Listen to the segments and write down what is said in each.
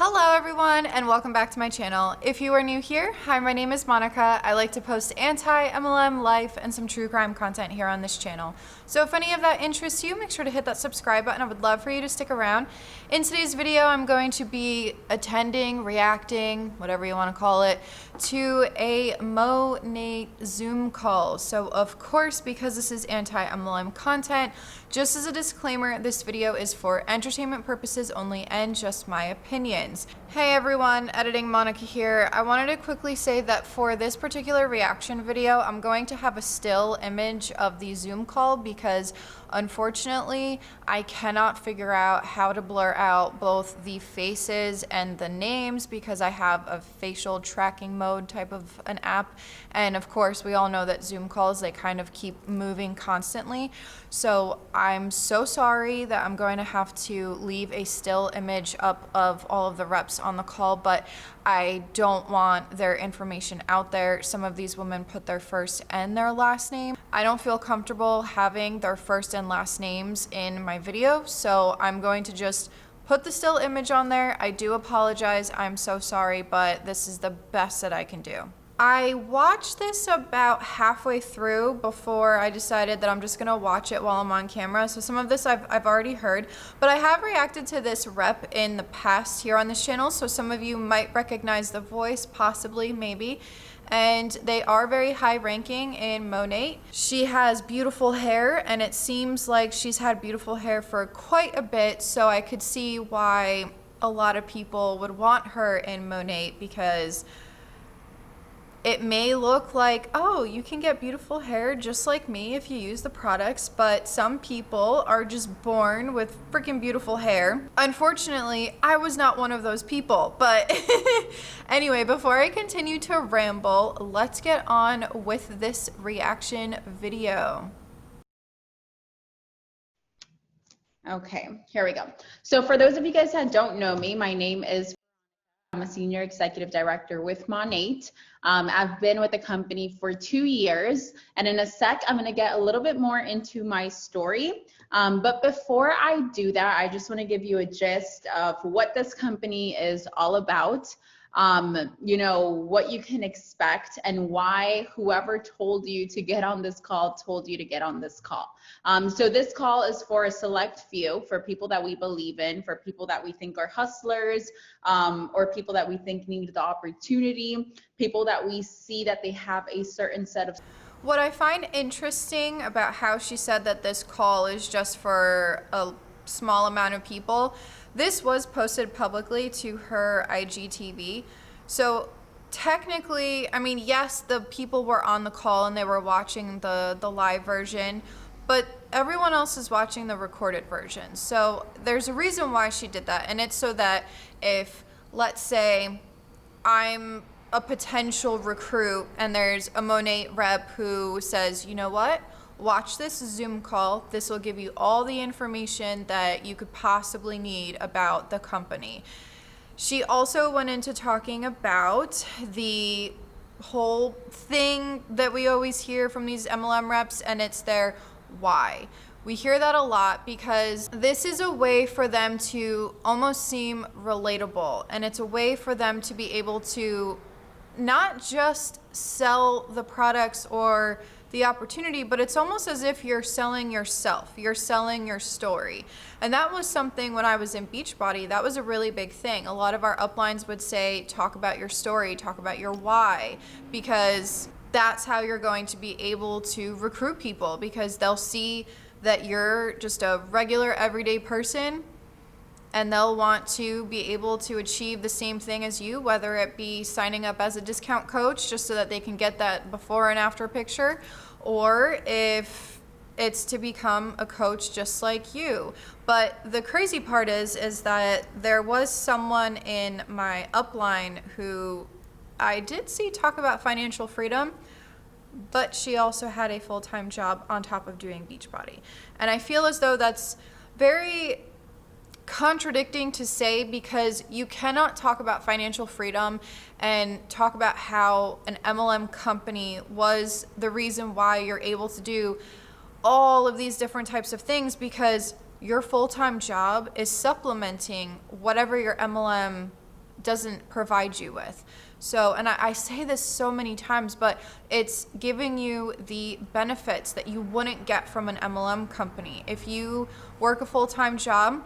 Hello everyone and welcome back to my channel. If you are new here, hi, my name is Monica. I like to post anti-MLM life and some true crime content here on this channel. So if any of that interests you, make sure to hit that subscribe button. I would love for you to stick around. In today's video, I'm going to be attending, reacting, whatever you want to call it, to a Monat Zoom call. So of course, because this is anti-MLM content, just as a disclaimer, this video is for entertainment purposes only and just my opinions. Hey everyone, Editing Monica here. I wanted to quickly say that for this particular reaction video, I'm going to have a still image of the Zoom call because unfortunately, I cannot figure out how to blur out both the faces and the names because I have a facial tracking mode type of an app. And of course, we all know that Zoom calls, they kind of keep moving constantly. So I'm so sorry that I'm going to have to leave a still image up of all of the reps on the call, but I don't want their information out there. Some of these women put their first and their last name. I don't feel comfortable having their first and last names in my video, so I'm going to just put the still image on there. I do apologize, I'm so sorry, but this is the best that I can do. I watched this about halfway through before I decided that I'm just gonna watch it while I'm on camera. So some of this I've already heard, but I have reacted to this rep in the past here on this channel. So some of you might recognize the voice, possibly, maybe. And they are very high ranking in Monat. She has beautiful hair and it seems like she's had beautiful hair for quite a bit. So I could see why a lot of people would want her in Monat because it may look like, oh, you can get beautiful hair just like me if you use the products, but some people are just born with freaking beautiful hair. Unfortunately, I was not one of those people, but anyway, before I continue to ramble, let's get on with this reaction video. Okay, here we go. So for those of you guys that don't know me, my name is I'm a senior executive director with Monat. I've been with the company for 2 years, and in a sec, I'm going to get a little bit more into my story. But before I do that, I just want to give you a gist of what this company is all about. You know, what you can expect and why whoever told you to get on this call told you to get on this call. So this call is for a select few, for people that we believe in, for people that we think are hustlers, or people that we think need the opportunity, people that we see that they have a certain set of. What I find interesting about how she said that this call is just for a small amount of people, this was posted publicly to her IGTV. So technically, I mean, yes, the people were on the call and they were watching the live version, but everyone else is watching the recorded version. So there's a reason why she did that. And it's so that if, let's say, I'm a potential recruit and there's a Monat rep who says, you know what? Watch this Zoom call. This will give you all the information that you could possibly need about the company. She also went into talking about the whole thing that we always hear from these MLM reps, and it's their why. We hear that a lot because this is a way for them to almost seem relatable, and it's a way for them to be able to not just sell the products or the opportunity, but it's almost as if you're selling yourself, you're selling your story. And that was something when I was in Beachbody, that was a really big thing. A lot of our uplines would say, talk about your story, talk about your why, because that's how you're going to be able to recruit people, because they'll see that you're just a regular everyday person and they'll want to be able to achieve the same thing as you, whether it be signing up as a discount coach just so that they can get that before and after picture, or if it's to become a coach just like you. But the crazy part is that there was someone in my upline who I did see talk about financial freedom, but she also had a full-time job on top of doing Beachbody. And I feel as though that's very contradicting to say, because you cannot talk about financial freedom and talk about how an MLM company was the reason why you're able to do all of these different types of things, because your full-time job is supplementing whatever your MLM doesn't provide you with. So, and I say this so many times, but it's giving you the benefits that you wouldn't get from an MLM company. If you work a full-time job,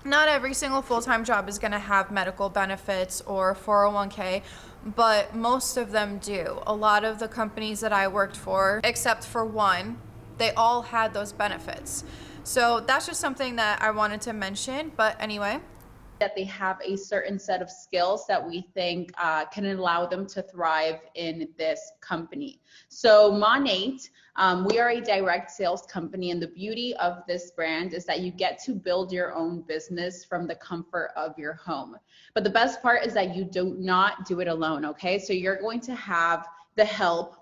not every single full-time job is going to have medical benefits or 401k, but most of them do. A lot of the companies that I worked for, except for one, they all had those benefits. So that's just something that I wanted to mention. But anyway, that they have a certain set of skills that we think can allow them to thrive in this company. So Monat, we are a direct sales company, and the beauty of this brand is that you get to build your own business from the comfort of your home. But the best part is that you do not do it alone, okay? So you're going to have the help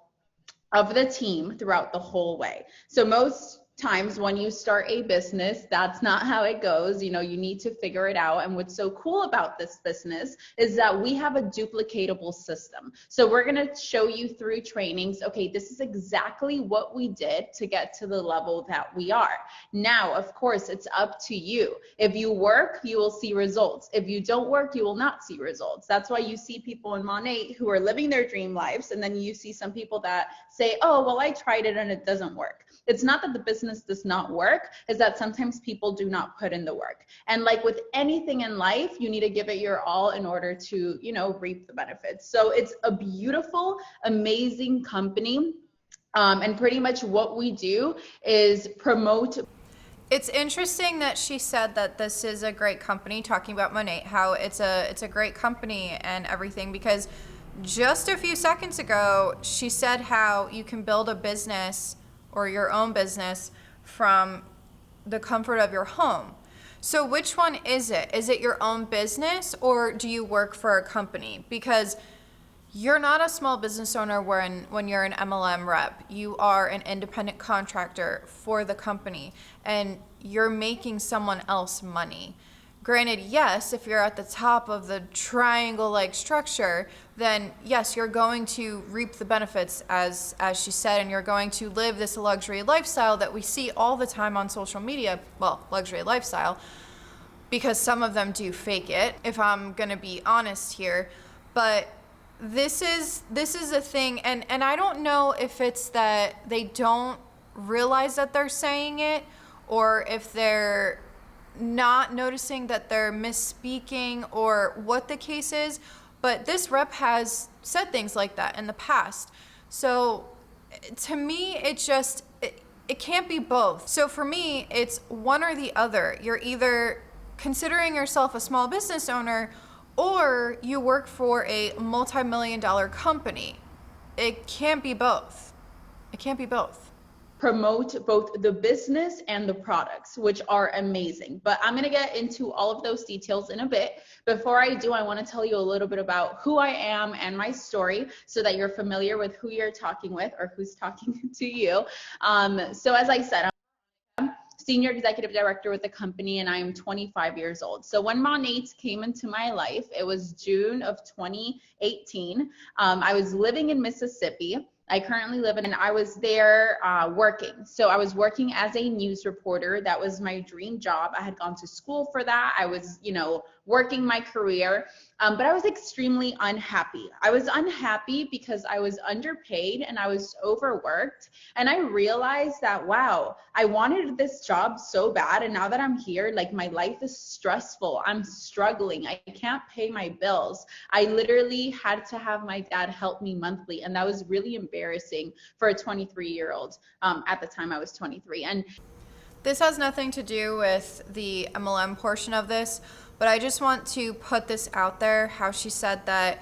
of the team throughout the whole way. So most times when you start a business, that's not how it goes. You know, you need to figure it out. And what's so cool about this business is that we have a duplicatable system. So we're going to show you through trainings, okay, this is exactly what we did to get to the level that we are. Now, of course, it's up to you. If you work, you will see results. If you don't work, you will not see results. That's why you see people in Monat who are living their dream lives. And then you see some people that say, oh, well, I tried it and it doesn't work. It's not that the business does not work, is that sometimes people do not put in the work. And like with anything in life, you need to give it your all in order to, you know, reap the benefits. So it's a beautiful, amazing company. And pretty much what we do is promote. it's interesting that she said that this is a great company, talking about Monat, how it's a great company and everything, because just a few seconds ago, she said how you can build a business or your own business from the comfort of your home. So which one is it? Is it your own business, or do you work for a company? Because you're not a small business owner when you're an MLM rep. You are an independent contractor for the company, and you're making someone else money. Granted, yes, if you're at the top of the triangle-like structure, then yes, you're going to reap the benefits, as she said, and you're going to live this luxury lifestyle that we see all the time on social media. Well, luxury lifestyle, because some of them do fake it, if I'm gonna be honest here. But this is a thing, and I don't know if it's that they don't realize that they're saying it, or if they're not noticing that they're misspeaking, or what the case is, but this rep has said things like that in the past. So to me, it can't be both. So for me, it's one or the other. You're either considering yourself a small business owner, or you work for a multi-million-dollar company. It can't be both. It can't be both. Promote both the business and the products, which are amazing. But I'm going to get into all of those details in a bit. Before I do, I want to tell you a little bit about who I am and my story, so that you're familiar with who you're talking with, or who's talking to you. So as I said, I'm Senior Executive Director with the company, and I am 25 years old. So when Monat came into my life, it was June of 2018. I was living in Mississippi. I currently live in, and I was there working. So I was working as a news reporter. That was my dream job. I had gone to school for that. I was, you know, working my career, but I was extremely unhappy. I was unhappy because I was underpaid and I was overworked. And I realized that, wow, I wanted this job so bad. And now that I'm here, like, my life is stressful. I'm struggling. I can't pay my bills. I literally had to have my dad help me monthly. And that was really embarrassing for a 23-year-old. At the time I was 23. And this has nothing to do with the MLM portion of this, but I just want to put this out there, how she said that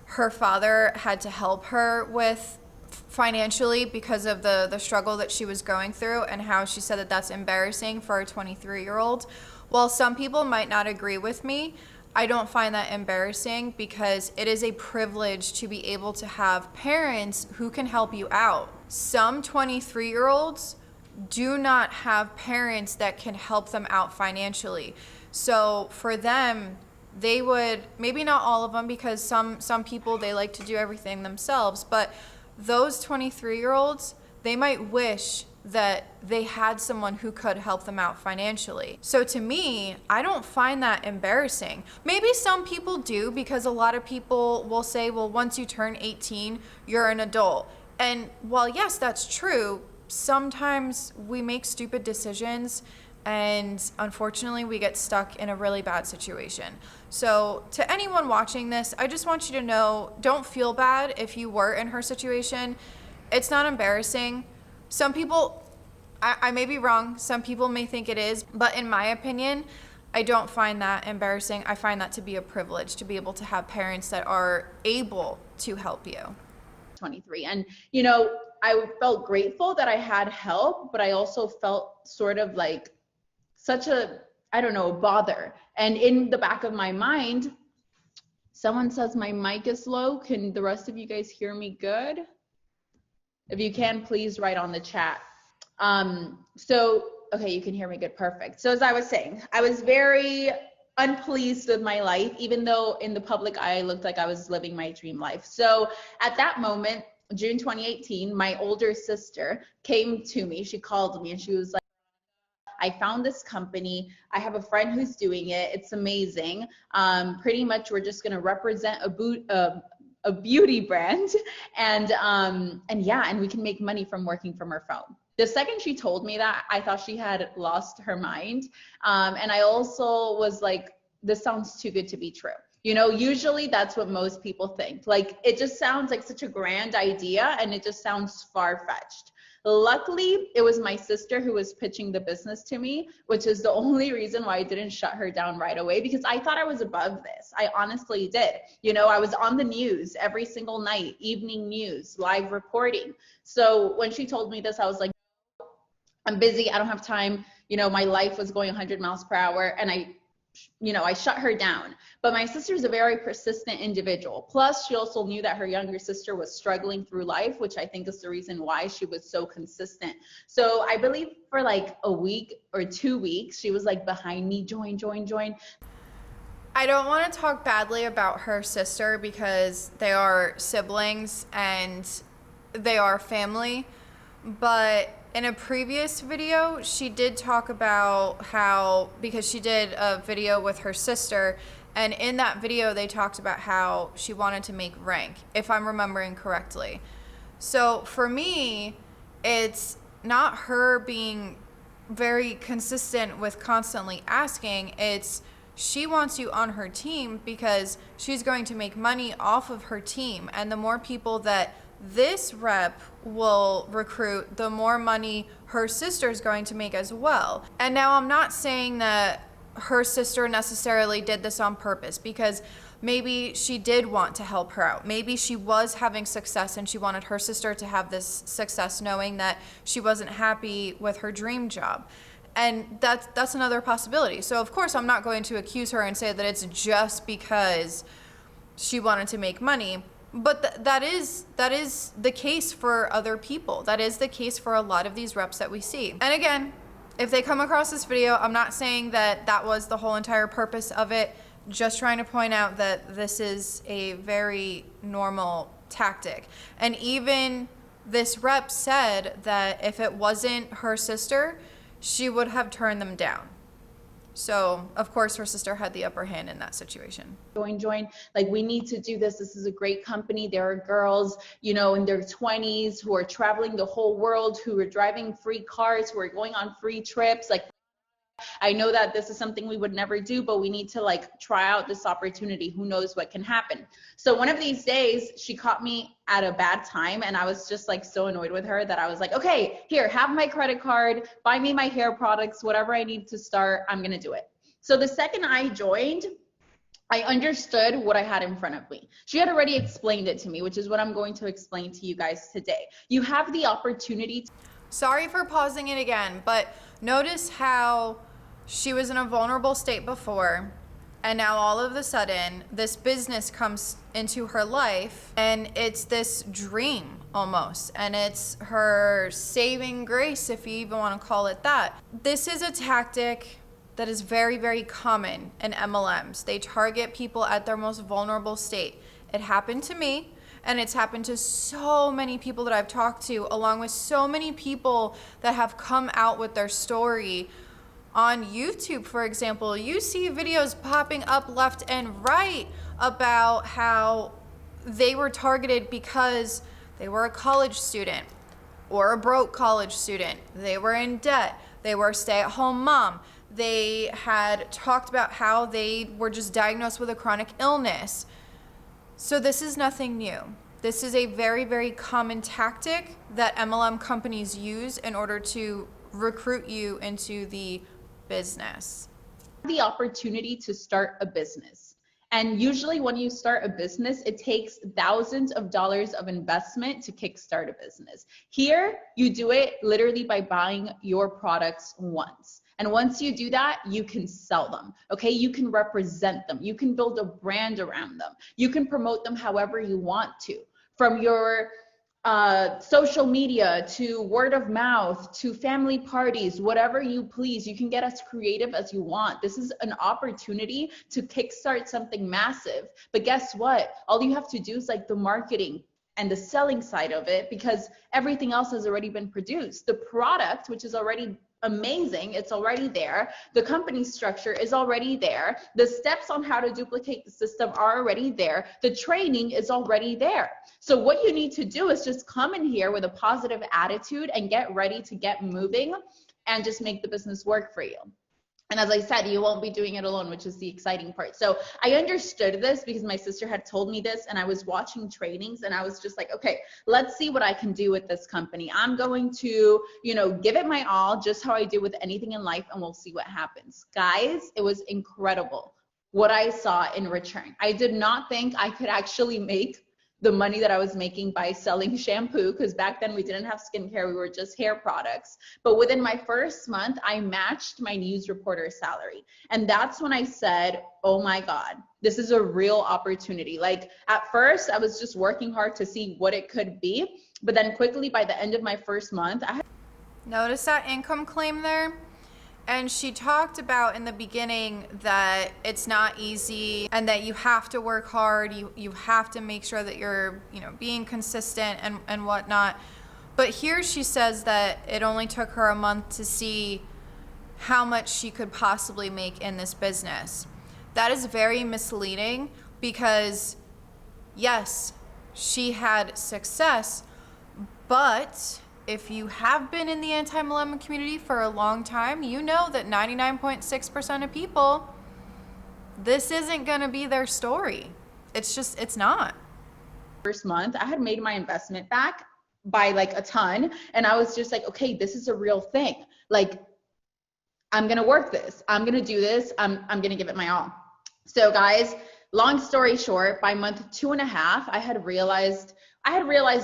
her father had to help her with financially because of the struggle that she was going through, and how she said that that's embarrassing for a 23-year-old. While some people might not agree with me, I don't find that embarrassing, because it is a privilege to be able to have parents who can help you out. Some 23-year-olds do not have parents that can help them out financially. So for them, they would, maybe not all of them, because some people, they like to do everything themselves, but those 23-year-olds, they might wish that they had someone who could help them out financially. So to me, I don't find that embarrassing. Maybe some people do, because a lot of people will say, well, once you turn 18, you're an adult. And while yes, that's true, sometimes we make stupid decisions and unfortunately we get stuck in a really bad situation. So to anyone watching this, I just want you to know, don't feel bad if you were in her situation. It's not embarrassing. Some people, I may be wrong, some people may think it is, but in my opinion, I don't find that embarrassing. I find that to be a privilege, to be able to have parents that are able to help you. 23. And, I felt grateful that I had help, but I also felt sort of like such a, I don't know, bother. And in the back of my mind, someone says my mic is low. Can the rest of you guys hear me good? If you can, please write on the chat. Okay, you can hear me good, perfect. So as I was saying, I was very unpleased with my life, even though in the public eye, I looked like I was living my dream life. So at that moment, June 2018, my older sister came to me. She called me and she was like, I found this company. I have a friend who's doing it. It's amazing. Pretty much we're just going to represent a beauty brand, and we can make money from working from our phone. The second she told me that, I thought she had lost her mind. And I also was like, this sounds too good to be true. Usually that's what most people think. Like, it just sounds like such a grand idea and it just sounds far-fetched. Luckily, it was my sister who was pitching the business to me, which is the only reason why I didn't shut her down right away, because I thought I was above this. I honestly did. I was on the news every single night, evening news, live reporting. So when she told me this, I was like, I'm busy. I don't have time. My life was going 100 miles per hour, and I shut her down. But my sister is a very persistent individual. Plus, she also knew that her younger sister was struggling through life, which I think is the reason why she was so consistent. So I believe for like a week or 2 weeks, she was like behind me, join. I don't want to talk badly about her sister because they are siblings and they are family, but in a previous video, she did talk about how, because she did a video with her sister, and in that video, they talked about how she wanted to make rank, if I'm remembering correctly. So for me, it's not her being very consistent with constantly asking, it's she wants you on her team because she's going to make money off of her team. And the more people that this rep will recruit, the more money her sister's going to make as well. And now I'm not saying that her sister necessarily did this on purpose, because maybe she did want to help her out. Maybe she was having success and she wanted her sister to have this success, knowing that she wasn't happy with her dream job. And that's another possibility. So of course I'm not going to accuse her and say that it's just because she wanted to make money. But that is the case for other people. That is the case for a lot of these reps that we see. And again, if they come across this video, I'm not saying that that was the whole entire purpose of it. Just trying to point out that this is a very normal tactic. And even this rep said that if it wasn't her sister, she would have turned them down. So, of course, her sister had the upper hand in that situation. Join. Like, we need to do this. This is a great company. There are girls, in their 20s who are traveling the whole world, who are driving free cars, who are going on free trips. Like, I know that this is something we would never do, but we need to try out this opportunity. Who knows what can happen? So one of these days, she caught me at a bad time, and I was just so annoyed with her that I was like, okay, here, have my credit card, buy me my hair products, whatever I need to start, I'm gonna do it. So the second I joined, I understood what I had in front of me. She had already explained it to me, which is what I'm going to explain to you guys today. You have the opportunity to— Sorry for pausing it again, but notice how she was in a vulnerable state before, and now all of a sudden this business comes into her life and it's this dream almost, and it's her saving grace, if you even want to call it that. This is a tactic that is very, very common in MLMs. They target people at their most vulnerable state. It happened to me, And it's happened to so many people that I've talked to, along with so many people that have come out with their story. On YouTube, for example, you see videos popping up left and right about how they were targeted because they were a college student or a broke college student. They were in debt. They were a stay-at-home mom. They had talked about how they were just diagnosed with a chronic illness. So this is nothing new. This is a very, very common tactic that MLM companies use in order to recruit you into the business. The opportunity to start a business. And usually when you start a business, it takes thousands of dollars of investment to kickstart a business. Here, you do it literally by buying your products once. And once you do that, you can sell them, okay? You can represent them. You can build a brand around them. You can promote them however you want to. From your social media to word of mouth to family parties, whatever you please, you can get as creative as you want. This is an opportunity to kickstart something massive. But guess what? All you have to do is like the marketing and the selling side of it, because everything else has already been produced. The product, which is already amazing, it's already there. The company structure is already there. The steps on how to duplicate the system are already there. The training is already there. So what you need to do is just come in here with a positive attitude and get ready to get moving and just make the business work for you. And as I said, you won't be doing it alone, which is the exciting part. So I understood this because my sister had told me this, and I was watching trainings and I was just like, okay, let's see what I can do with this company. I'm going to, give it my all, just how I do with anything in life, and we'll see what happens. Guys, it was incredible what I saw in return. I did not think I could actually make the money that I was making by selling shampoo, because back then we didn't have skincare, we were just hair products. But within my first month, I matched my news reporter salary. And that's when I said, oh my God, this is a real opportunity. Like at first, I was just working hard to see what it could be. But then quickly by the end of my first month, Notice that income claim there? And she talked about in the beginning that it's not easy and that you have to work hard. You have to make sure that you're, being consistent and whatnot. But here she says that it only took her a month to see how much she could possibly make in this business. That is very misleading because yes, she had success, but if you have been in the anti-MLM community for a long time, you know that 99.6% of people, this isn't going to be their story. It's not. First month, I had made my investment back by like a ton. And I was just like, okay, this is a real thing. Like, I'm going to work this. I'm going to do this. I'm going to give it my all. So guys, long story short, by month 2.5, I had realized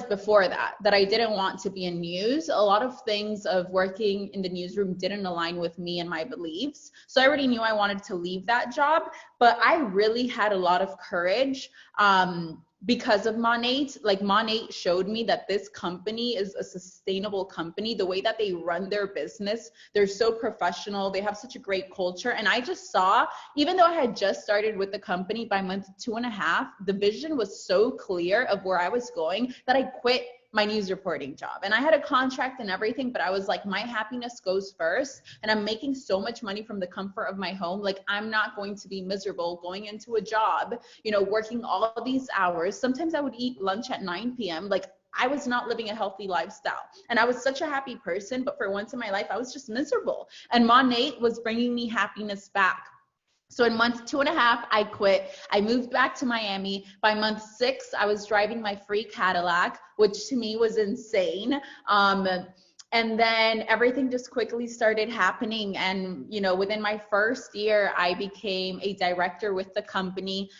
before that I didn't want to be in news. A lot of things of working in the newsroom didn't align with me and my beliefs. So I already knew I wanted to leave that job, but I really had a lot of courage because of Monat. Like Monat showed me that this company is a sustainable company. The way that they run their business, they're so professional. They have such a great culture. And I just saw, even though I had just started with the company, by month 2.5, the vision was so clear of where I was going that I quit my news reporting job. And I had a contract and everything, but I was like, my happiness goes first. And I'm making so much money from the comfort of my home. Like, I'm not going to be miserable going into a job, working all of these hours. Sometimes I would eat lunch at 9 p.m. Like, I was not living a healthy lifestyle. And I was such a happy person, but for once in my life, I was just miserable. And Monat was bringing me happiness back. So in month 2.5, I quit. I moved back to Miami. By month 6, I was driving my free Cadillac, which to me was insane. And then everything just quickly started happening. And, within my first year, I became a director with the company.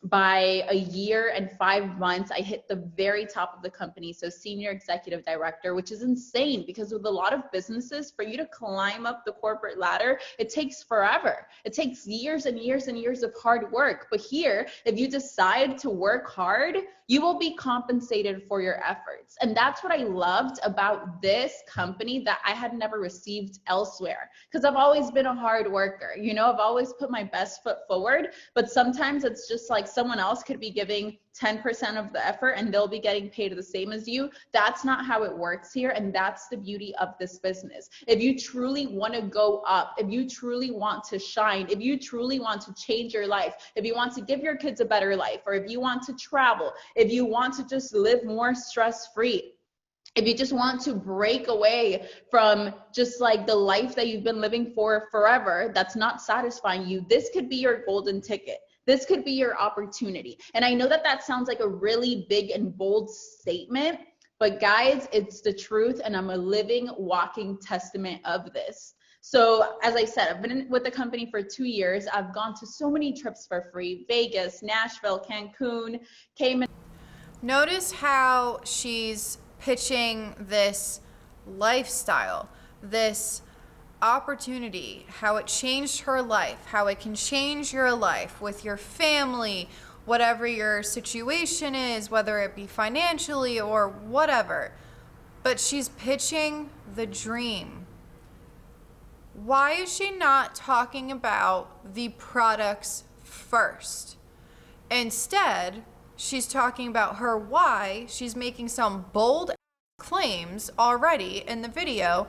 By a year and 5 months, I hit the very top of the company. So senior executive director, which is insane because with a lot of businesses, for you to climb up the corporate ladder, it takes forever. It takes years and years and years of hard work. But here, if you decide to work hard, you will be compensated for your efforts. And that's what I loved about this company that I had never received elsewhere. Because I've always been a hard worker, you know, I've always put my best foot forward, but sometimes it's just like someone else could be giving 10% of the effort and they'll be getting paid the same as you. That's not how it works here. And that's the beauty of this business. If you truly want to go up, if you truly want to shine, if you truly want to change your life, if you want to give your kids a better life, or if you want to travel, if you want to just live more stress-free, if you just want to break away from just like the life that you've been living for forever, that's not satisfying you, this could be your golden ticket. This could be your opportunity. And I know that that sounds like a really big and bold statement, but guys, it's the truth, and I'm a living, walking testament of this. So as I said, I've been with the company for 2 years. I've gone to so many trips for free: Vegas, Nashville, Cancun, Cayman. Notice how she's pitching this lifestyle, this opportunity, how it changed her life, how it can change your life with your family, whatever your situation is, whether it be financially or whatever. But she's pitching the dream. Why is she not talking about the products first? Instead, she's talking about her why. She's making some bold claims already in the video,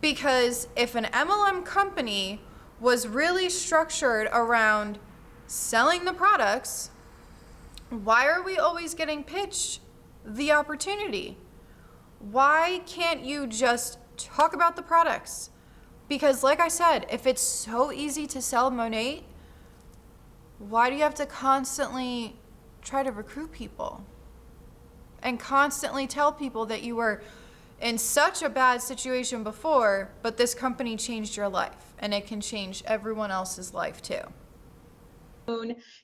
because if an MLM company was really structured around selling the products, why are we always getting pitched the opportunity? Why can't you just talk about the products? Because like I said, if it's so easy to sell Monat, why do you have to constantly try to recruit people and constantly tell people that you were in such a bad situation before, but this company changed your life, and it can change everyone else's life too?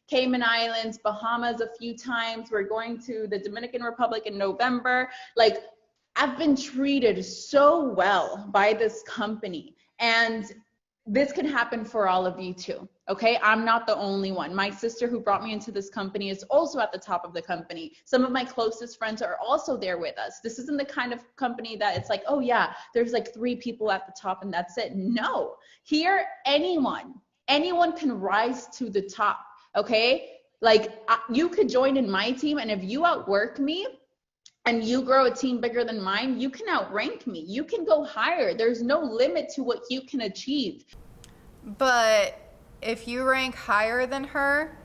Cayman Islands, Bahamas a few times. We're going to the Dominican Republic in November. Like, I've been treated so well by this company, and this can happen for all of you too. Okay, I'm not the only one. My sister, who brought me into this company, is also at the top of the company. Some of my closest friends are also there with us. This isn't the kind of company that it's like, oh yeah, there's like 3 people at the top and that's it. No, here anyone can rise to the top. Okay, like you could join in my team, and if you outwork me and you grow a team bigger than mine, you can outrank me. You can go higher. There's no limit to what you can achieve. But if you rank higher than her,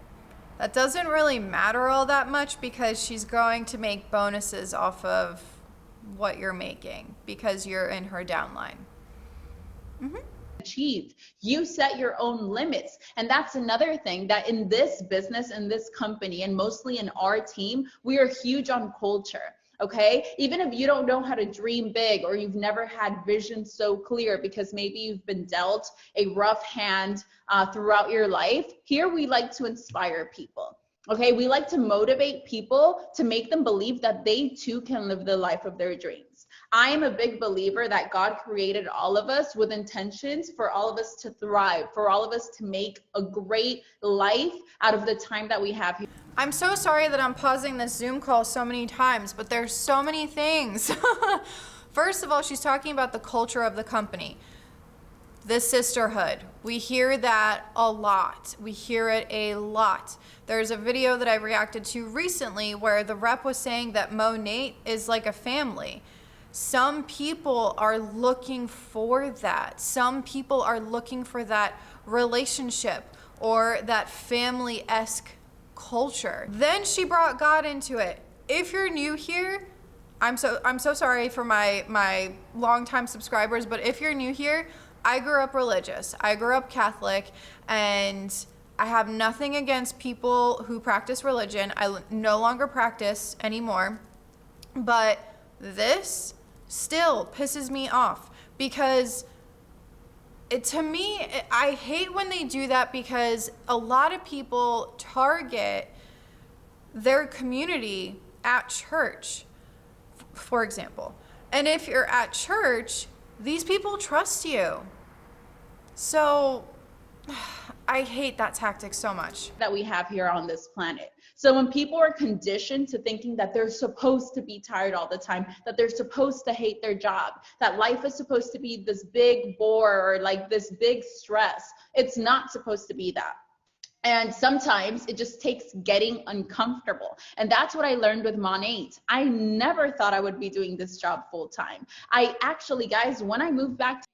that doesn't really matter all that much, because she's going to make bonuses off of what you're making because you're in her downline. Achieve. You set your own limits. And that's another thing, that in this business, in this company, and mostly in our team, we are huge on culture. Okay, even if you don't know how to dream big, or you've never had vision so clear because maybe you've been dealt a rough hand throughout your life, here we like to inspire people. Okay, we like to motivate people to make them believe that they too can live the life of their dreams. I am a big believer that God created all of us with intentions for all of us to thrive, for all of us to make a great life out of the time that we have here. I'm so sorry that I'm pausing this Zoom call so many times, but there's so many things. First of all, she's talking about the culture of the company, the sisterhood. We hear that a lot. We hear it a lot. There's a video that I reacted to recently where the rep was saying that Monat is like a family. Some people are looking for that. Some people are looking for that relationship or that family-esque culture. Then she brought God into it. If you're new here, I'm so sorry for my longtime subscribers, but if you're new here, I grew up religious. I grew up Catholic, and I have nothing against people who practice religion. I no longer practice anymore, but this still pisses me off because to me, I hate when they do that, because a lot of people target their community at church, for example. And if you're at church, these people trust you. So I hate that tactic so much. That we have here on this planet. So when people are conditioned to thinking that they're supposed to be tired all the time, that they're supposed to hate their job, that life is supposed to be this big bore or like this big stress, it's not supposed to be that. And sometimes it just takes getting uncomfortable. And that's what I learned with Monat. I never thought I would be doing this job full time. I actually, guys, when I moved back to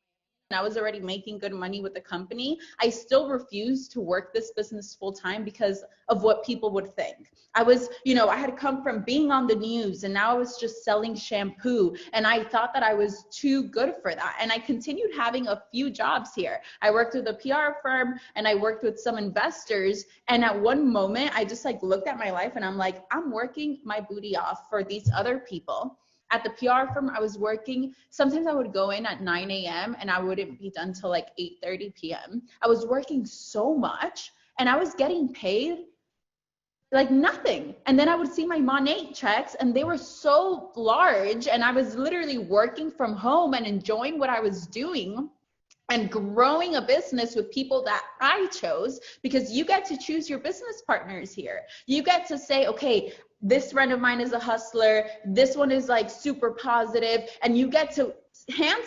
and I was already making good money with the company, I still refused to work this business full time because of what people would think. I was, I had come from being on the news and now I was just selling shampoo. And I thought that I was too good for that. And I continued having a few jobs here. I worked with a PR firm and I worked with some investors. And at one moment, I just like looked at my life and I'm like, I'm working my booty off for these other people. At the PR firm, I was working, sometimes I would go in at 9 a.m. and I wouldn't be done till like 8:30 p.m. I was working so much and I was getting paid like nothing. And then I would see my Monat checks and they were so large and I was literally working from home and enjoying what I was doing and growing a business with people that I chose, because you get to choose your business partners here. You get to say, okay, this friend of mine is a hustler, this one is like super positive, and you get to hand.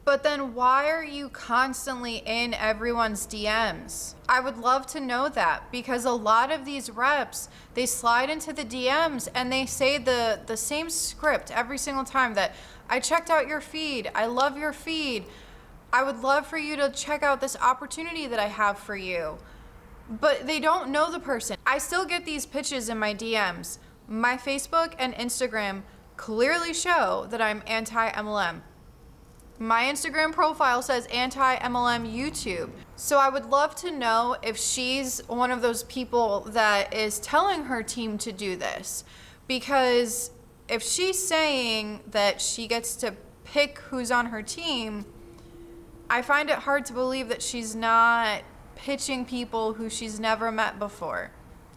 But then why are you constantly in everyone's DMs? I would love to know that, because a lot of these reps, they slide into the DMs and they say the same script every single time, that I checked out your feed, I love your feed, I would love for you to check out this opportunity that I have for you. But they don't know the person. I still get these pitches in my DMs. My Facebook and Instagram clearly show that I'm anti-MLM. My Instagram profile says anti-MLM YouTube. So I would love to know if she's one of those people that is telling her team to do this. Because if she's saying that she gets to pick who's on her team, I find it hard to believe that she's not pitching people who she's never met before.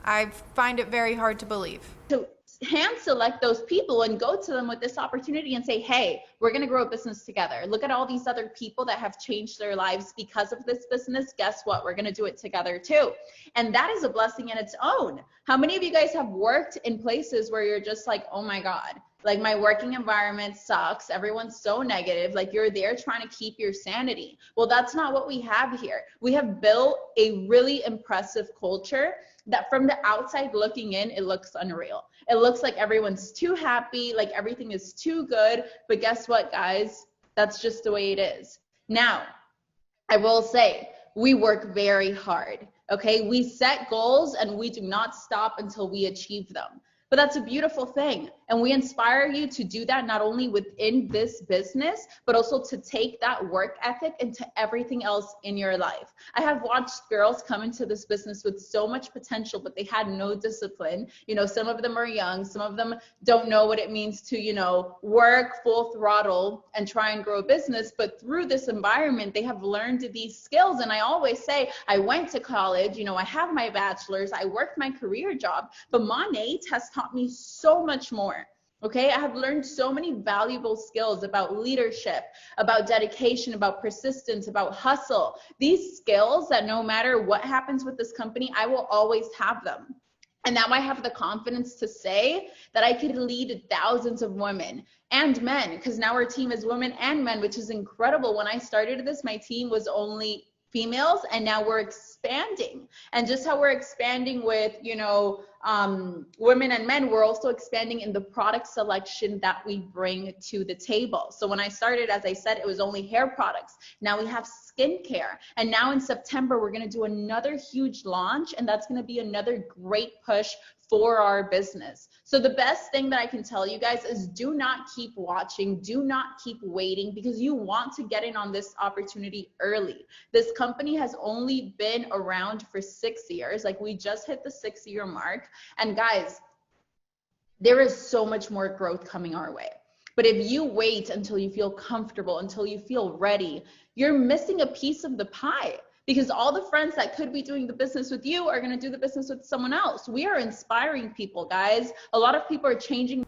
I find it very hard to believe. To hand select those people and go to them with this opportunity and say, hey, we're going to grow a business together. Look at all these other people that have changed their lives because of this business. Guess what? We're going to do it together too. And that is a blessing in its own. How many of you guys have worked in places where you're just like, oh my God, like my working environment sucks, everyone's so negative, like you're there trying to keep your sanity? Well, that's not what we have here. We have built a really impressive culture that from the outside looking in, it looks unreal. It looks like everyone's too happy, like everything is too good. But guess what, guys? That's just the way it is. Now, I will say, we work very hard, okay? We set goals and we do not stop until we achieve them. But that's a beautiful thing. And we inspire you to do that not only within this business, but also to take that work ethic into everything else in your life. I have watched girls come into this business with so much potential, but they had no discipline. Some of them are young, some of them don't know what it means to, work full throttle and try and grow a business. But through this environment, they have learned these skills. And I always say, I went to college, I have my bachelor's, I worked my career job, but Monat has taught me so much more. Okay, I have learned so many valuable skills about leadership, about dedication, about persistence, about hustle. These skills that no matter what happens with this company, I will always have them. And now I have the confidence to say that I could lead thousands of women and men, because now our team is women and men, which is incredible. When I started this, my team was only females, and now we're expanding. And just how we're expanding with, women and men, we're also expanding in the product selection that we bring to the table. So when I started, as I said, it was only hair products. Now we have skincare. And now in September, we're going to do another huge launch, and that's going to be another great push for our business. So the best thing that I can tell you guys is do not keep watching, do not keep waiting, because you want to get in on this opportunity early. This company has only been around for 6 years. Like, we just hit the 6-year mark. And guys, there is so much more growth coming our way. But if you wait until you feel comfortable, until you feel ready, you're missing a piece of the pie. Because all the friends that could be doing the business with you are going to do the business with someone else. We are inspiring people, guys. A lot of people are changing.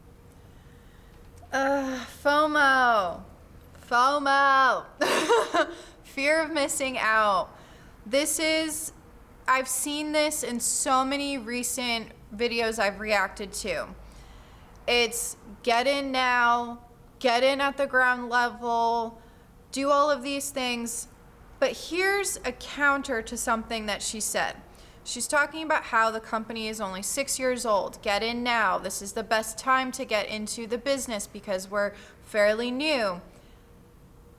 FOMO. Fear of missing out. I've seen this in so many recent videos I've reacted to. It's get in now, get in at the ground level, do all of these things. But here's a counter to something that she said. She's talking about how the company is only 6 years old. Get in now. This is the best time to get into the business because we're fairly new.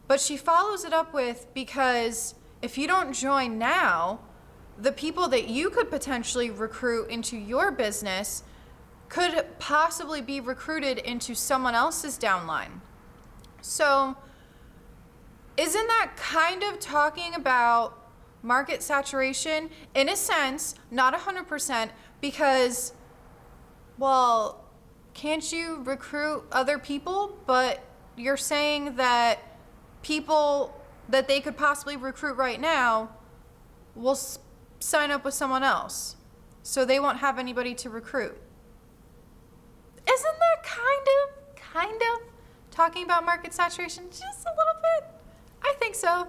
But she follows it up with, because if you don't join now, the people that you could potentially recruit into your business could possibly be recruited into someone else's downline. So isn't that kind of talking about market saturation? In a sense, not 100%, because, well, can't you recruit other people? But you're saying that people that they could possibly recruit right now will sign up with someone else, so they won't have anybody to recruit. Isn't that kind of talking about market saturation just a little bit? I think so.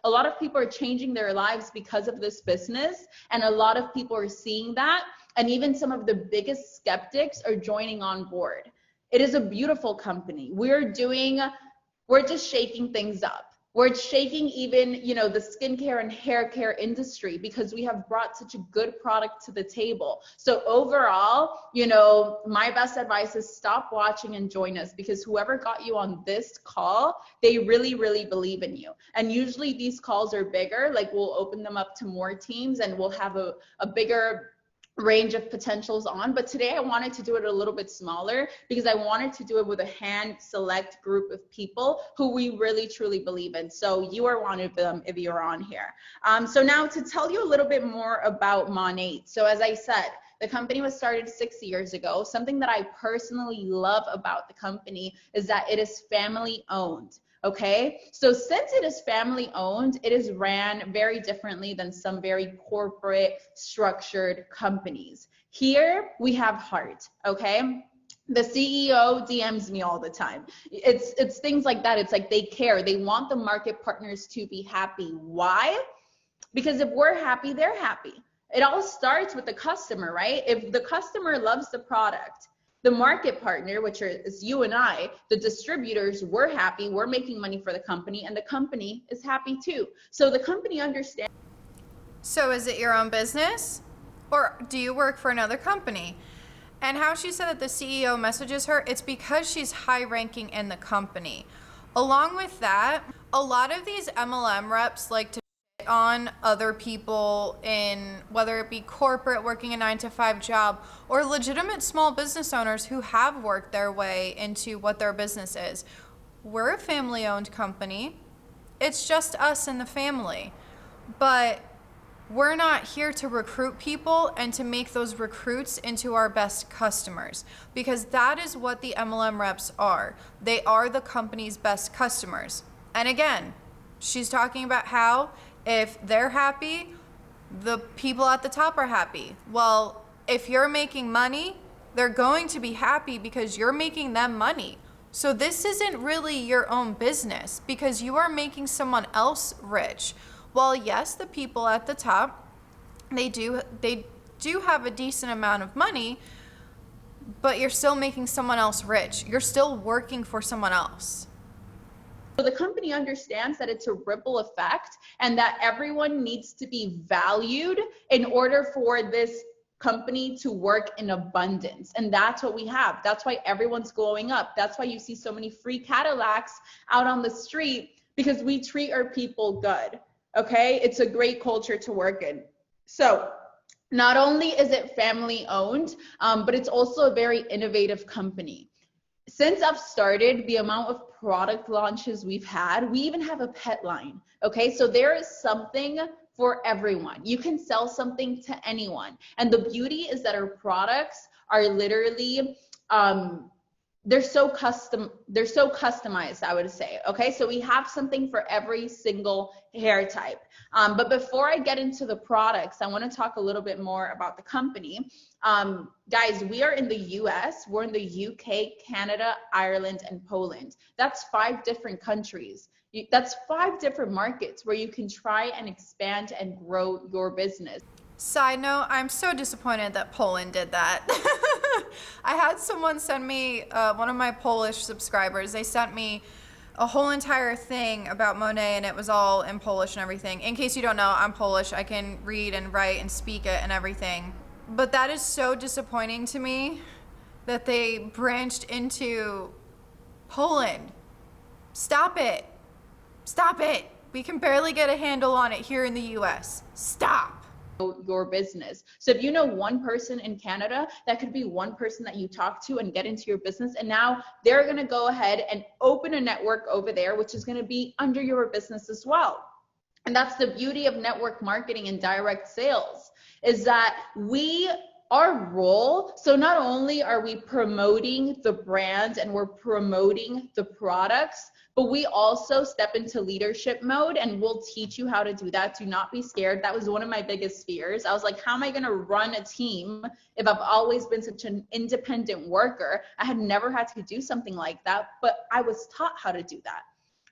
A lot of people are changing their lives because of this business, and a lot of people are seeing that, and even some of the biggest skeptics are joining on board. It is a beautiful company. We're just shaking things up. We're shaking even, the skincare and hair care industry, because we have brought such a good product to the table. So overall, my best advice is stop watching and join us, because whoever got you on this call, they really, really believe in you. And usually these calls are bigger, like we'll open them up to more teams and we'll have a bigger range of potentials on. But today I wanted to do it a little bit smaller, because I wanted to do it with a hand select group of people who we really truly believe in. So you are one of them if you're on here. So now to tell you a little bit more about Monat. So as I said, the company was started 6 years ago. Something that I personally love about the company is that it is family owned. Okay, so since it is family owned, it is ran very differently than some very corporate structured companies. Here we have heart. Okay, the CEO DMs me all the time. It's things like that. It's like they care. They want the market partners to be happy. Why? Because if we're happy, they're happy. It all starts with the customer, right? If the customer loves the product, the market partner, which is you and I, the distributors, we're happy, we're making money for the company, and the company is happy too. So the company understands. So is it your own business, or do you work for another company? And how she said that the CEO messages her, it's because she's high ranking in the company. Along with that, a lot of these MLM reps like to on other people in, whether it be corporate working a 9-to-5 job or legitimate small business owners who have worked their way into what their business is. We're a family-owned company. It's just us and the family. But we're not here to recruit people and to make those recruits into our best customers, because that is what the MLM reps are. They are the company's best customers. And again, she's talking about how if they're happy, the people at the top are happy. Well, if you're making money, they're going to be happy because you're making them money. So this isn't really your own business, because you are making someone else rich. While yes, the people at the top, they do have a decent amount of money, but you're still making someone else rich. You're still working for someone else. So the company understands that it's a ripple effect and that everyone needs to be valued in order for this company to work in abundance. And that's what we have. That's why everyone's glowing up. That's why you see so many free Cadillacs out on the street, because we treat our people good. Okay, it's a great culture to work in. So not only is it family owned, but it's also a very innovative company. Since I've started, the amount of product launches we've had, we even have a pet line. Okay, so there is something for everyone. You can sell something to anyone. And the beauty is that our products are literally they're so customized, I would say. Okay, so we have something for every single hair type. But before I get into the products, I want to talk a little bit more about the company. Guys, we are in the US, we're in the UK, Canada, Ireland, and Poland. That's 5 different countries. That's 5 different markets where you can try and expand and grow your business. Side note, I'm so disappointed that Poland did that. I had someone send me, one of my Polish subscribers, they sent me a whole entire thing about Monet, and it was all in Polish and everything. In case you don't know, I'm Polish. I can read and write and speak it and everything. But that is so disappointing to me that they branched into Poland. Stop it. Stop it. We can barely get a handle on it here in the US. Stop. Your business. So if you know one person in Canada, that could be one person that you talk to and get into your business. And now they're going to go ahead and open a network over there, which is going to be under your business as well. And that's the beauty of network marketing and direct sales, is that our role, so not only are we promoting the brand and we're promoting the products, but we also step into leadership mode, and we'll teach you how to do that. Do not be scared. That was one of my biggest fears. I was like, how am I going to run a team if I've always been such an independent worker? I had never had to do something like that, but I was taught how to do that.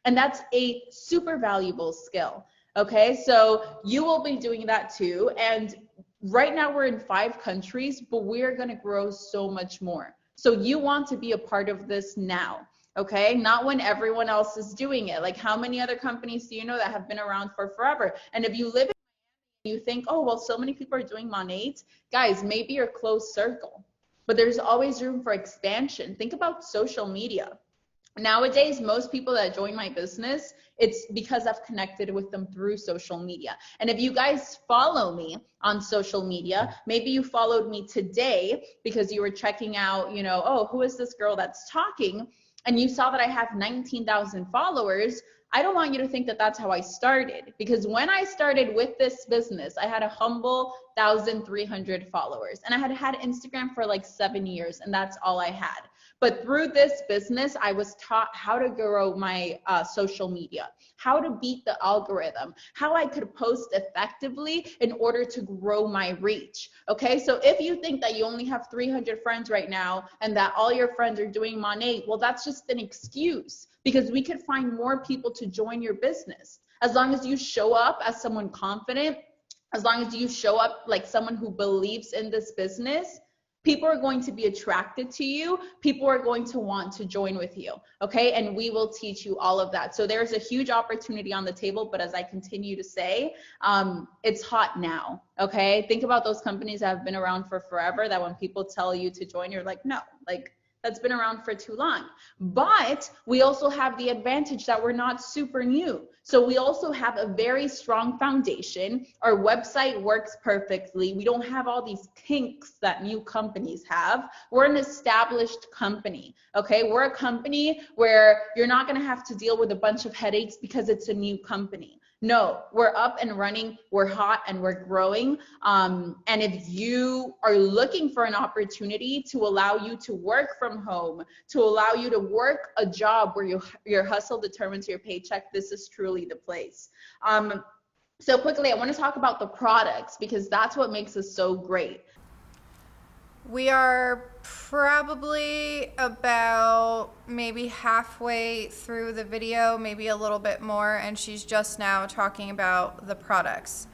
And that's a super valuable skill. Okay, so you will be doing that too. And right now we're in 5 countries, but we're going to grow so much more. So you want to be a part of this now. Okay, not when everyone else is doing it. Like, how many other companies do you know that have been around for forever? And if you live in, you think, oh, well, so many people are doing Monat. Guys, maybe your close circle, but there's always room for expansion. Think about social media. Nowadays, most people that join my business, it's because I've connected with them through social media. And if you guys follow me on social media, maybe you followed me today because you were checking out, you know, oh, who is this girl that's talking? And you saw that I have 19,000 followers. I don't want you to think that that's how I started, because when I started with this business, I had a humble 1,300 followers, and I had had Instagram for like 7 years, and that's all I had. But through this business, I was taught how to grow my social media, how to beat the algorithm, how I could post effectively in order to grow my reach. Okay, so if you think that you only have 300 friends right now and that all your friends are doing Monat, well, that's just an excuse, because we could find more people to join your business. As long as you show up as someone confident, as long as you show up like someone who believes in this business, people are going to be attracted to you. People are going to want to join with you, okay? And we will teach you all of that. So there's a huge opportunity on the table, but as I continue to say, it's hot now, okay? Think about those companies that have been around for forever, that when people tell you to join, you're like, no, like, that's been around for too long. But we also have the advantage that we're not super new. So we also have a very strong foundation. Our website works perfectly. We don't have all these kinks that new companies have. We're an established company, okay? We're a company where you're not gonna have to deal with a bunch of headaches because it's a new company. No, we're up and running, we're hot, and we're growing. And if you are looking for an opportunity to allow you to work from home, to allow you to work a job where your hustle determines your paycheck, this is truly the place. So quickly, I want to talk about the products, because that's what makes us so great. We are probably about maybe halfway through the video, maybe a little bit more, and she's just now talking about the products.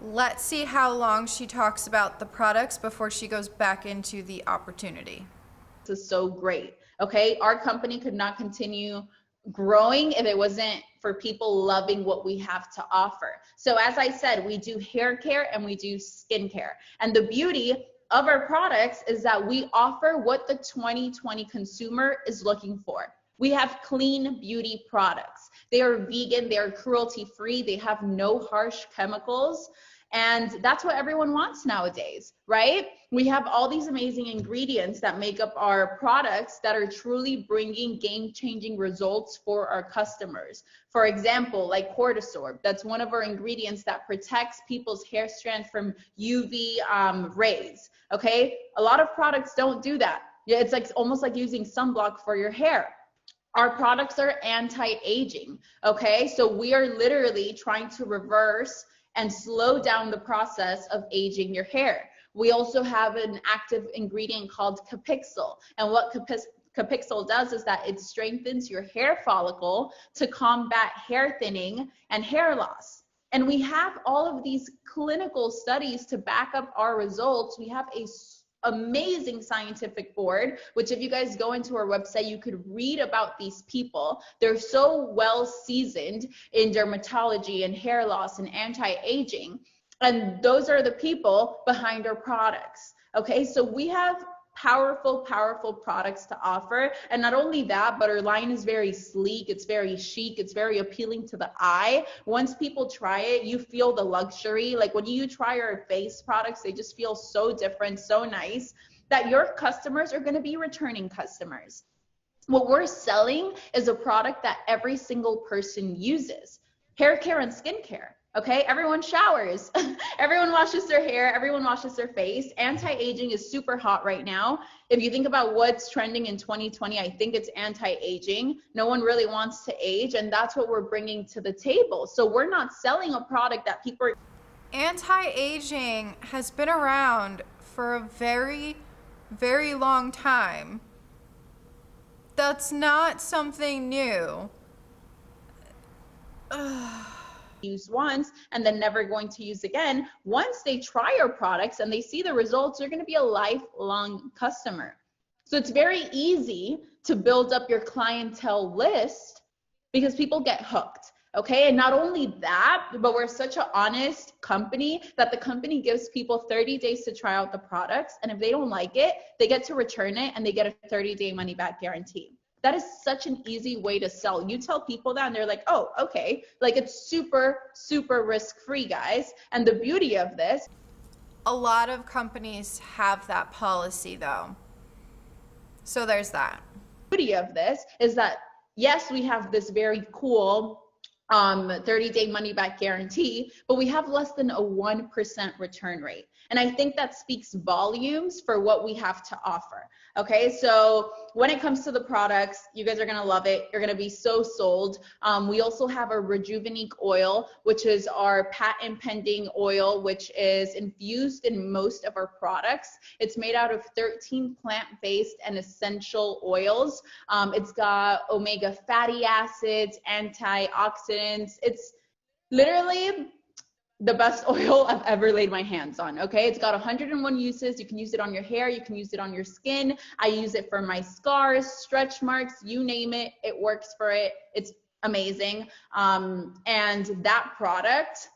Let's see how long she talks about the products before she goes back into the opportunity. This is so great, okay? Our company could not continue growing if it wasn't for people loving what we have to offer. So as I said, we do hair care and we do skin care. And the beauty of our products is that we offer what the 2020 consumer is looking for. We have clean beauty products. They are vegan, they are cruelty-free, they have no harsh chemicals. And that's what everyone wants nowadays, right? We have all these amazing ingredients that make up our products that are truly bringing game-changing results for our customers. For example, like cortisol, that's one of our ingredients that protects people's hair strands from UV rays, okay? A lot of products don't do that. Yeah, it's like almost like using sunblock for your hair. Our products are anti-aging, okay? So we are literally trying to reverse and slow down the process of aging your hair. We also have an active ingredient called Capixyl. And what Capixyl does is that it strengthens your hair follicle to combat hair thinning and hair loss. And we have all of these clinical studies to back up our results. We have a amazing scientific board, which if you guys go into our website, you could read about these people. They're so well seasoned in dermatology and hair loss and anti-aging. And those are the people behind our products. Okay, so we have powerful products to offer. And not only that, but our line is very sleek, it's very chic, it's very appealing to the eye. Once people try it, you feel the luxury. Like when you try our face products, they just feel so different, so nice, that your customers are going to be returning customers. What we're selling is a product that every single person uses. Hair care and skincare. Okay, everyone showers, everyone washes their hair, everyone washes their face. Anti-aging is super hot right now. If you think about what's trending in 2020, I think it's anti-aging. No one really wants to age, and that's what we're bringing to the table. So we're not selling a product that people are... Anti-aging has been around for a very, very long time. That's not something new. Use once and then never going to use again. Once they try our products and they see the results, they're going to be a lifelong customer. So it's very easy to build up your clientele list because people get hooked. Okay, and not only that, but we're such an honest company that the company gives people 30 days to try out the products, and if they don't like it, they get to return it and they get a 30-day money back guarantee. That is such an easy way to sell. You tell people that and they're like, oh, okay. Like it's super risk-free, guys. And the beauty of this. A lot of companies have that policy though. So there's that. The beauty of this is that, yes, we have this very cool 30-day money back guarantee, but we have less than a 1% return rate. And I think that speaks volumes for what we have to offer. Okay, so when it comes to the products, you guys are gonna love it. You're gonna be so sold. We also have a Rejuvenate oil, which is our patent pending oil, which is infused in most of our products. It's made out of 13 plant-based and essential oils. It's got omega fatty acids, antioxidants. It's literally the best oil I've ever laid my hands on, okay? It's got 101 uses. You can use it on your hair, you can use it on your skin. I use it for my scars, stretch marks, you name it, it works for it. It's amazing. And that product,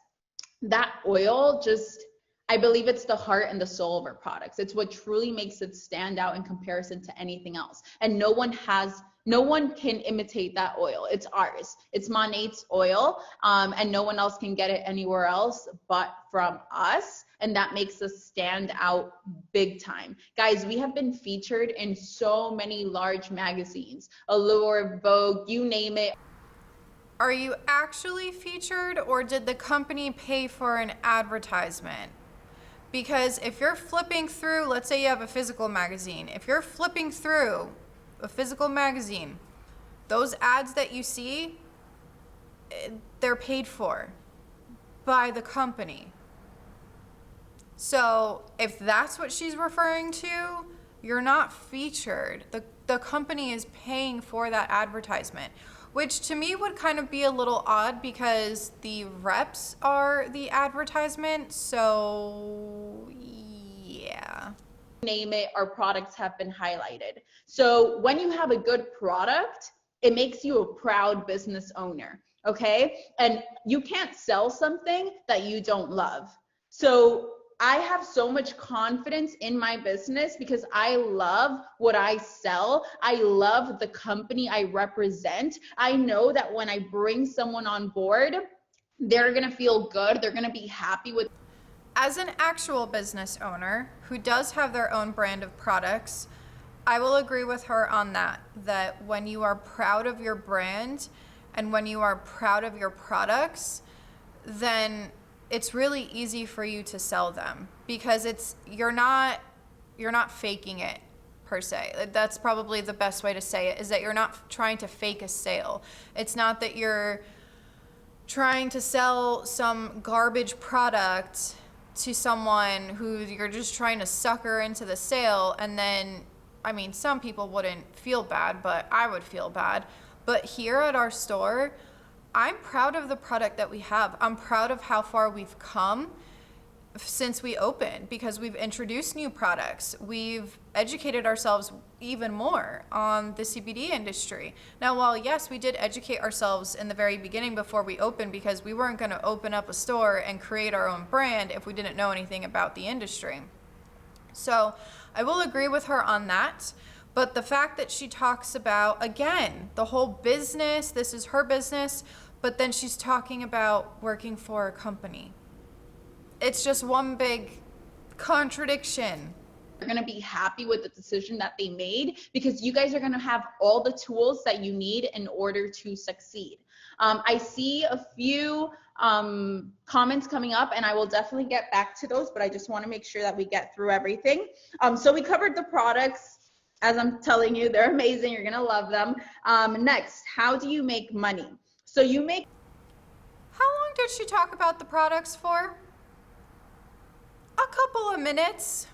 that oil, just, I believe it's the heart and the soul of our products. It's what truly makes it stand out in comparison to anything else. And no one can imitate that oil. It's ours. It's Monat's oil, and no one else can get it anywhere else but from us. And that makes us stand out big time. Guys, we have been featured in so many large magazines, Allure, Vogue, you name it. Are you actually featured, or did the company pay for an advertisement? Because if you're flipping through, let's say you have a physical magazine, if you're flipping through a physical magazine, those ads that you see, they're paid for by the company. So if that's what she's referring to, you're not featured. The company is paying for that advertisement, which to me would kind of be a little odd because the reps are the advertisement. So yeah. Name it, our products have been highlighted. So when you have a good product, it makes you a proud business owner, okay? And you can't sell something that you don't love. So I have so much confidence in my business because I love what I sell. I love the company I represent. I know that when I bring someone on board, they're gonna feel good. They're gonna be happy with. As an actual business owner who does have their own brand of products, I will agree with her on that when you are proud of your brand and when you are proud of your products, then it's really easy for you to sell them because you're not faking it. per se. That's probably the best way to say it, is that you're not trying to fake a sale. It's not that you're trying to sell some garbage product to someone who you're just trying to sucker into the sale. And then, I mean, some people wouldn't feel bad, but I would feel bad. But here at our store, I'm proud of the product that we have. I'm proud of how far we've come since we opened, because we've introduced new products. We've educated ourselves even more on the CBD industry. Now, while yes, we did educate ourselves in the very beginning before we opened, because we weren't going to open up a store and create our own brand if we didn't know anything about the industry. So I will agree with her on that. But the fact that she talks about, again, the whole business, this is her business, but then she's talking about working for a company. It's just one big contradiction. You're going to be happy with the decision that they made, because you guys are going to have all the tools that you need in order to succeed. I see a few comments coming up, and I will definitely get back to those, but I just want to make sure that we get through everything. So we covered the products. As I'm telling you, they're amazing. You're going to love them. Next, how do you make money? So you make... How long did she talk about the products for? A couple of minutes.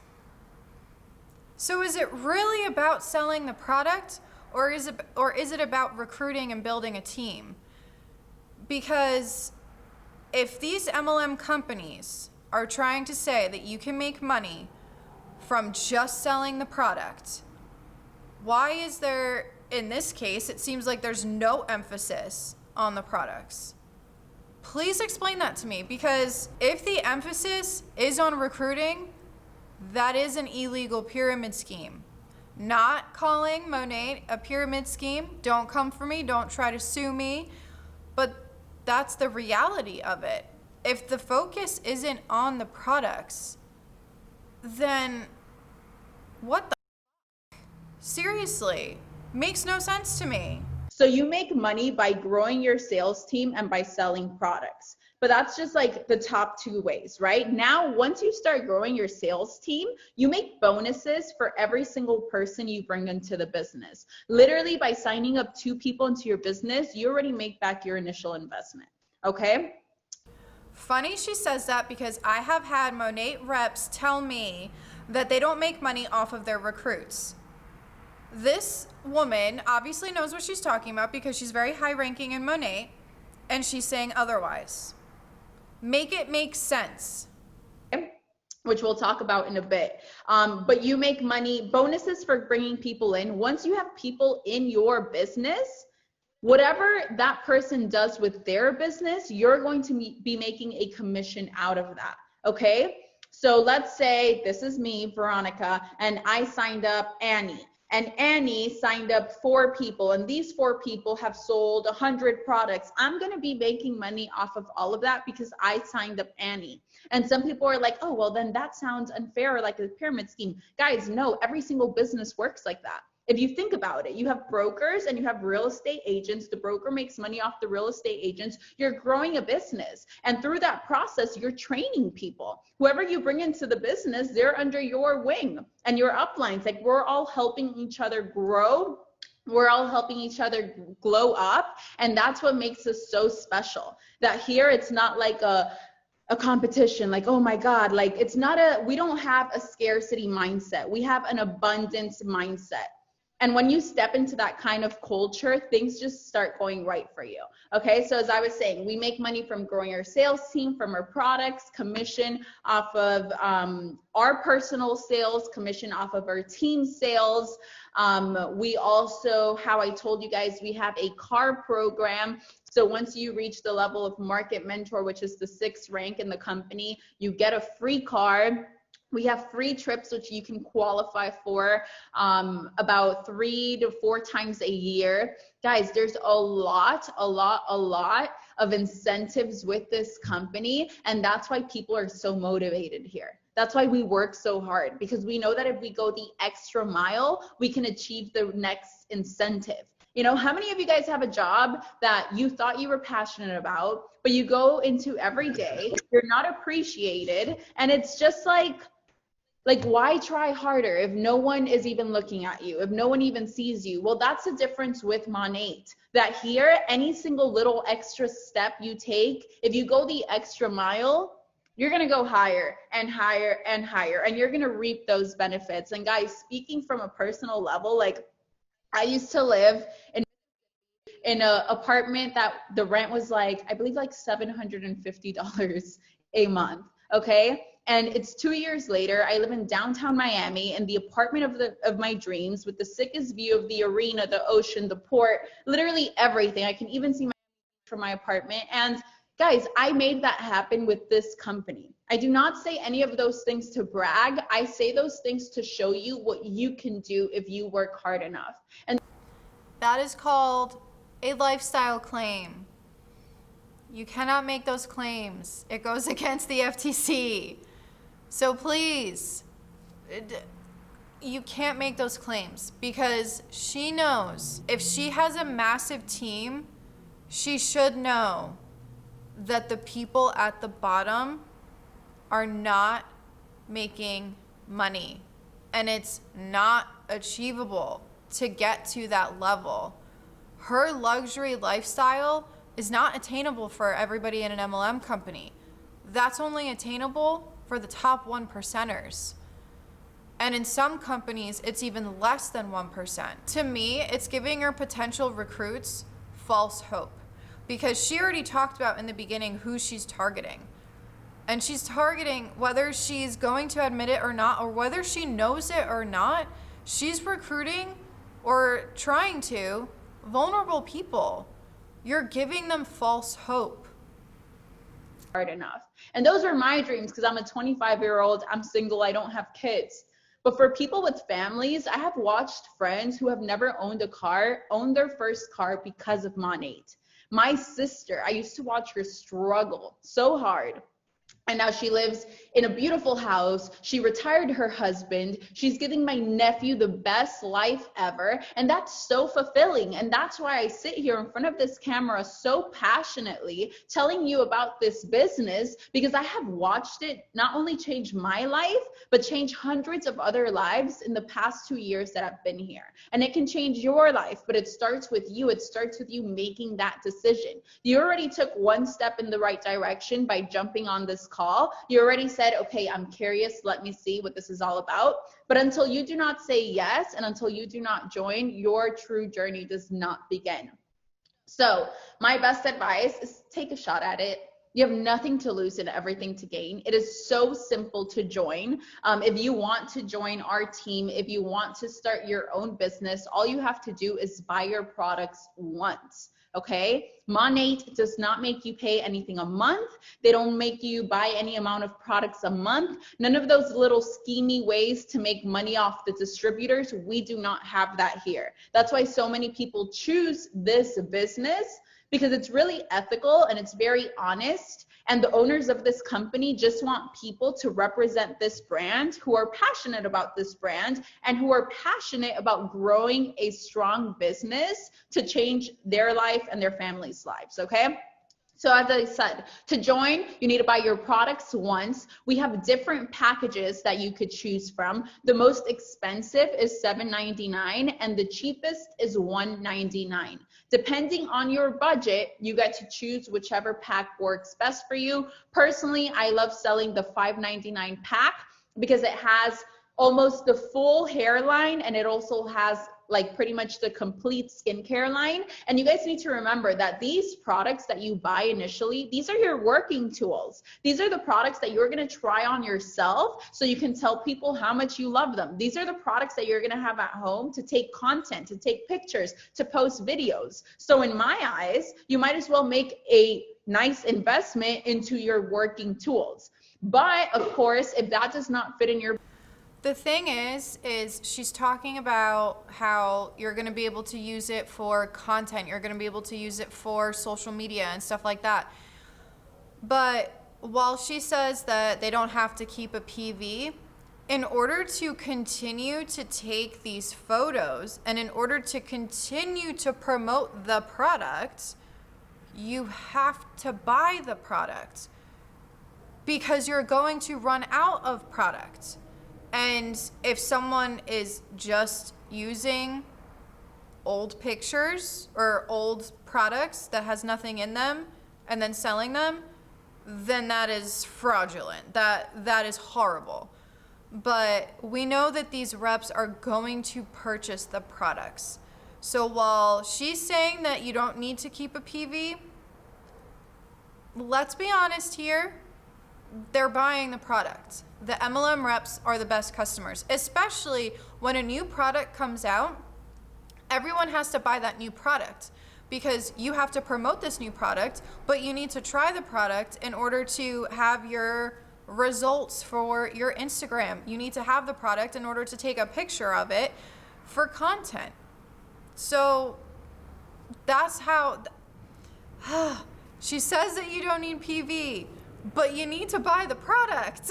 So is it really about selling the product, or is it about recruiting and building a team? Because if these MLM companies are trying to say that you can make money from just selling the product, why is there, in this case, it seems like there's no emphasis on the products? Please explain that to me, because if the emphasis is on recruiting, that is an illegal pyramid scheme. Not calling Monat a pyramid scheme. Don't come for me. Don't try to sue me. But that's the reality of it. If the focus isn't on the products, then what the seriously, makes no sense to me. So you make money by growing your sales team and by selling products. But that's just like the top two ways, right? Now, once you start growing your sales team, you make bonuses for every single person you bring into the business. Literally, by signing up 2 people into your business, you already make back your initial investment, okay? Funny she says that, because I have had Monat reps tell me that they don't make money off of their recruits. This woman obviously knows what she's talking about, because she's very high ranking in Monat, and she's saying otherwise. Make it make sense. Which we'll talk about in a bit. But you make money, bonuses for bringing people in. Once you have people in your business, whatever that person does with their business, you're going to be making a commission out of that, okay? So let's say this is me, Veronica, and I signed up Annie. And Annie signed up 4 people, and these 4 people have sold 100 products. I'm going to be making money off of all of that because I signed up Annie. And some people are like, oh, well, then that sounds unfair, like a pyramid scheme. Guys, no, every single business works like that. If you think about it, you have brokers and you have real estate agents. The broker makes money off the real estate agents. You're growing a business. And through that process, you're training people. Whoever you bring into the business, they're under your wing and your uplines. Like, we're all helping each other grow. We're all helping each other glow up. And that's what makes us so special. That here, it's not like a competition, like, oh my God, like it's not we don't have a scarcity mindset. We have an abundance mindset. And when you step into that kind of culture, things just start going right for you. Okay, so as I was saying, we make money from growing our sales team, from our products, commission off of our personal sales, commission off of our team sales. We also, how I told you guys, we have a car program. So once you reach the level of market mentor, which is the 6th rank in the company, you get a free car. We have free trips, which you can qualify for about 3 to 4 times a year. Guys, there's a lot of incentives with this company. And that's why people are so motivated here. That's why we work so hard, because we know that if we go the extra mile, we can achieve the next incentive. You know, how many of you guys have a job that you thought you were passionate about, but you go into every day, you're not appreciated, and it's just like, Like, why try harder if no one is even looking at you, if no one even sees you? Well, that's the difference with Monat. That here, any single little extra step you take, if you go the extra mile, you're gonna go higher and higher and higher, and you're gonna reap those benefits. And guys, speaking from a personal level, like, I used to live in an apartment that the rent was like, I believe like $750 a month. Okay. And it's 2 years later. I live in downtown Miami in the apartment of my dreams with the sickest view of the arena, the ocean, the port, literally everything. I can even see from my apartment. And guys, I made that happen with this company. I do not say any of those things to brag. I say those things to show you what you can do if you work hard enough. And That is called a lifestyle claim. You cannot make those claims. It goes against the FTC. So please, you can't make those claims because she knows if she has a massive team, she should know that the people at the bottom are not making money, and it's not achievable to get to that level. Her luxury lifestyle is not attainable for everybody in an MLM company. That's only attainable for the top 1%ers. And in some companies, it's even less than 1%. To me, it's giving her potential recruits false hope because she already talked about in the beginning who she's targeting. And she's targeting, whether she's going to admit it or not, or whether she knows it or not, she's recruiting or trying to vulnerable people. You're giving them false hope. Hard enough. And those are my dreams because I'm a 25-year-old, I'm single, I don't have kids. But for people with families, I have watched friends who have never owned a car own their first car because of Monat. My sister, I used to watch her struggle so hard. And now she lives in a beautiful house. She retired her husband. She's giving my nephew the best life ever. And that's so fulfilling. And that's why I sit here in front of this camera so passionately telling you about this business, because I have watched it not only change my life, but change hundreds of other lives in the past 2 years that I've been here. And it can change your life, but it starts with you. It starts with you making that decision. You already took one step in the right direction by jumping on this call. You already said, okay, I'm curious, let me see what this is all about. But until you do not say yes and until you do not join, your true journey does not begin. So my best advice is take a shot at it. You have nothing to lose and everything to gain. It is so simple to join. If you want to join our team, if you want to start your own business, all you have to do is buy your products once. Okay, Monat does not make you pay anything a month. They don't make you buy any amount of products a month. None of those little schemy ways to make money off the distributors. We do not have that here. That's why so many people choose this business, because it's really ethical and it's very honest. And the owners of this company just want people to represent this brand who are passionate about this brand and who are passionate about growing a strong business to change their life and their family's lives, okay? So as I said, to join, you need to buy your products once. We have different packages that you could choose from. The most expensive is $7.99 and the cheapest is $1.99. Depending on your budget, you get to choose whichever pack works best for you. Personally, I love selling the $5.99 pack because it has almost the full hairline and it also has like pretty much the complete skincare line. And you guys need to remember that these products that you buy initially, these are your working tools. These are the products that you're going to try on yourself so you can tell people how much you love them. These are the products that you're going to have at home to take content, to take pictures, to post videos. So in my eyes, you might as well make a nice investment into your working tools. But of course, if that does not fit in your The thing is she's talking about how you're going to be able to use it for content. You're going to be able to use it for social media and stuff like that. But while she says that they don't have to keep a PV, in order to continue to take these photos and in order to continue to promote the product, you have to buy the product because you're going to run out of product. And if someone is just using old pictures or old products that has nothing in them and then selling them, then that is fraudulent. That is horrible. But we know that these reps are going to purchase the products. So while she's saying that you don't need to keep a PV, let's be honest here, they're buying the product. The MLM reps are the best customers, especially when a new product comes out. Everyone has to buy that new product because you have to promote this new product, but you need to try the product in order to have your results for your Instagram. You need to have the product in order to take a picture of it for content. So that's how she says that you don't need PV, but you need to buy the product.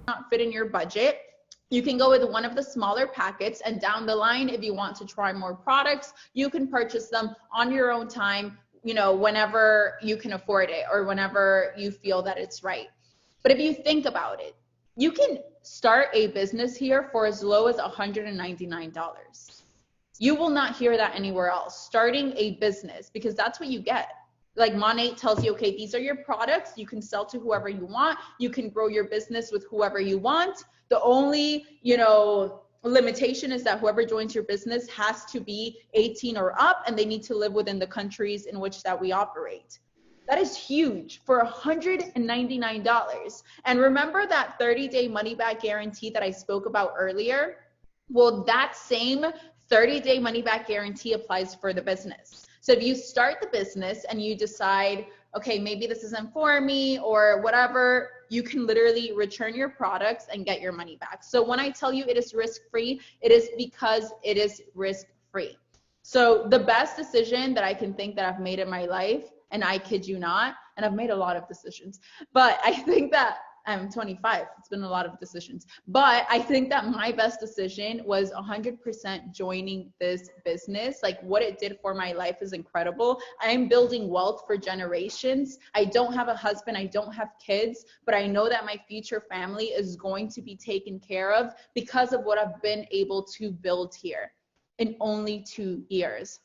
Not fit in your budget, you can go with one of the smaller packets, and down the line, if you want to try more products, you can purchase them on your own time, whenever you can afford it or whenever you feel that it's right. But if you think about it, you can start a business here for as low as $199. You will not hear that anywhere else. Starting a business, because that's what you get. Like Monat tells you, okay, these are your products. You can sell to whoever you want. You can grow your business with whoever you want. The only, limitation is that whoever joins your business has to be 18 or up, and they need to live within the countries in which that we operate. That is huge for $199. And remember that 30-day money-back guarantee that I spoke about earlier? Well, that same 30-day money-back guarantee applies for the business. So if you start the business and you decide, okay, maybe this isn't for me or whatever, you can literally return your products and get your money back. So when I tell you it is risk-free, it is because it is risk-free. So the best decision that I can think that I've made in my life, and I kid you not, and I've made a lot of decisions, but I think that I'm 25. It's been a lot of decisions, but I think that my best decision was 100% joining this business. Like what it did for my life is incredible. I'm building wealth for generations. I don't have a husband. I don't have kids, but I know that my future family is going to be taken care of because of what I've been able to build here in only 2 years.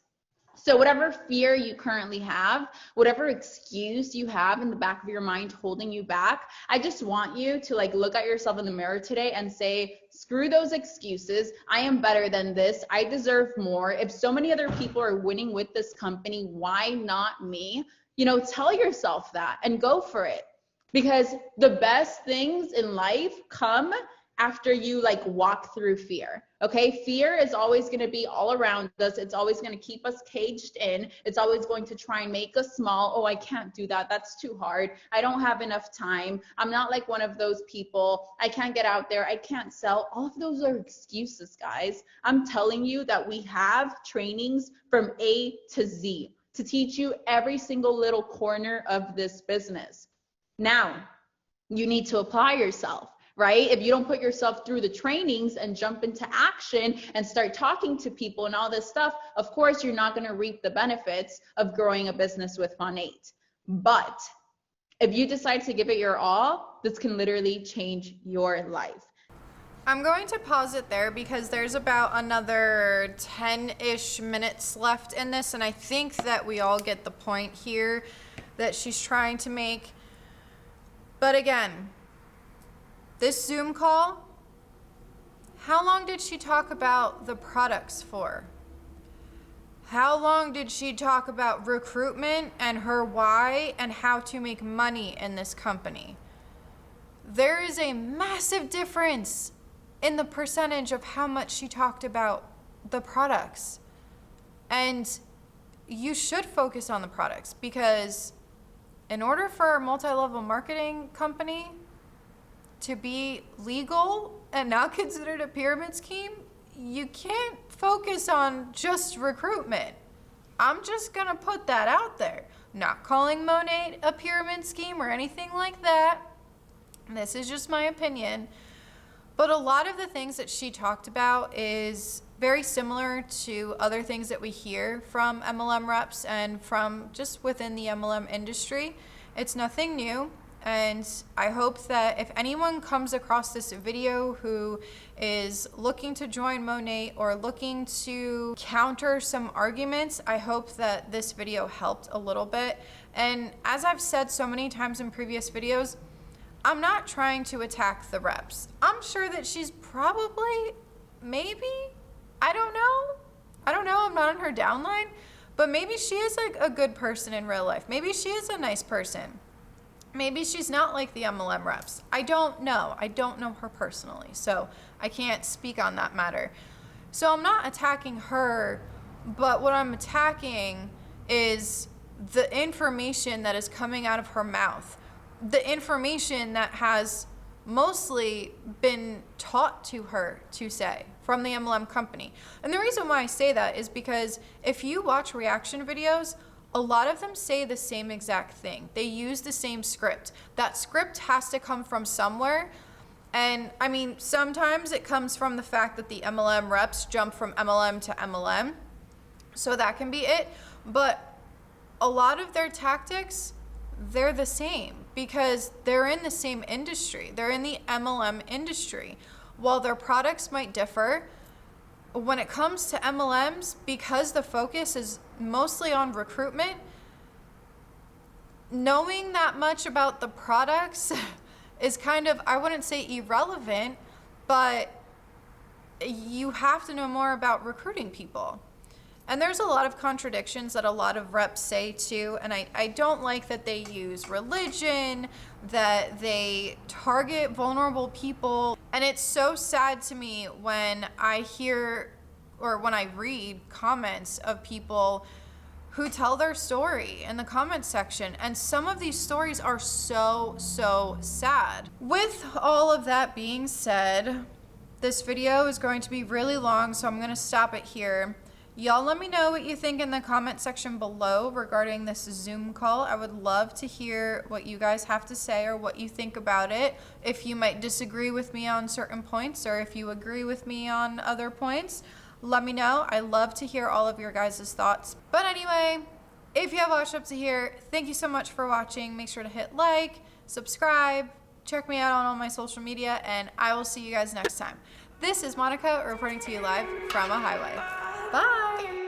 So whatever fear you currently have, whatever excuse you have in the back of your mind holding you back, I just want you to look at yourself in the mirror today and say, screw those excuses. I am better than this. I deserve more. If so many other people are winning with this company, why not me? Tell yourself that and go for it. Because the best things in life come after you walk through fear. Okay, fear is always going to be all around us. It's always going to keep us caged in. It's always going to try and make us small. Oh, I can't do that. That's too hard. I don't have enough time. I'm not like one of those people. I can't get out there. I can't sell. All of those are excuses, guys. I'm telling you that we have trainings from A to Z to teach you every single little corner of this business. Now, you need to apply yourself. Right? If you don't put yourself through the trainings and jump into action and start talking to people and all this stuff, of course, you're not going to reap the benefits of growing a business with Monat. But if you decide to give it your all, this can literally change your life. I'm going to pause it there because there's about another 10-ish minutes left in this, and I think that we all get the point here that she's trying to make. But again, this Zoom call, how long did she talk about the products for? How long did she talk about recruitment and her why and how to make money in this company? There is a massive difference in the percentage of how much she talked about the products. And you should focus on the products because in order for a multi-level marketing company to be legal and not considered a pyramid scheme, you can't focus on just recruitment. I'm just gonna put that out there. Not calling Monat a pyramid scheme or anything like that. This is just my opinion. But a lot of the things that she talked about is very similar to other things that we hear from MLM reps and from just within the MLM industry. It's nothing new. And I hope that if anyone comes across this video who is looking to join Monat or looking to counter some arguments, I hope that this video helped a little bit. And as I've said so many times in previous videos, I'm not trying to attack the reps. I'm sure that she's probably, maybe, I don't know, I'm not on her downline, but maybe she is like a good person in real life. Maybe she is a nice person. Maybe she's not like the MLM reps. I don't know. I don't know her personally, so I can't speak on that matter. So I'm not attacking her, but what I'm attacking is the information that is coming out of her mouth. The information that has mostly been taught to her to say from the MLM company. And the reason why I say that is because if you watch reaction videos, a lot of them say the same exact thing. They use the same script. That script has to come from somewhere. And I mean, sometimes it comes from the fact that the MLM reps jump from MLM to MLM. So that can be it. But a lot of their tactics, they're the same because they're in the same industry. They're in the MLM industry. While their products might differ, when it comes to MLMs, because the focus is mostly on recruitment, knowing that much about the products is kind of, I wouldn't say irrelevant, but you have to know more about recruiting people. And there's a lot of contradictions that a lot of reps say too, and I don't like that they use religion, that they target vulnerable people. And it's so sad to me when I hear or when I read comments of people who tell their story in the comments section. And some of these stories are so sad. With all of that being said, this video is going to be really long, so I'm gonna stop it here. Y'all let me know what you think in the comment section below regarding this Zoom call. I would love to hear what you guys have to say or what you think about it. If you might disagree with me on certain points or if you agree with me on other points, let me know. I love to hear all of your guys' thoughts. But anyway, if you have watched up to here, thank you so much for watching. Make sure to hit like, subscribe, check me out on all my social media, and I will see you guys next time. This is Monica reporting to you live from a highway. Bye.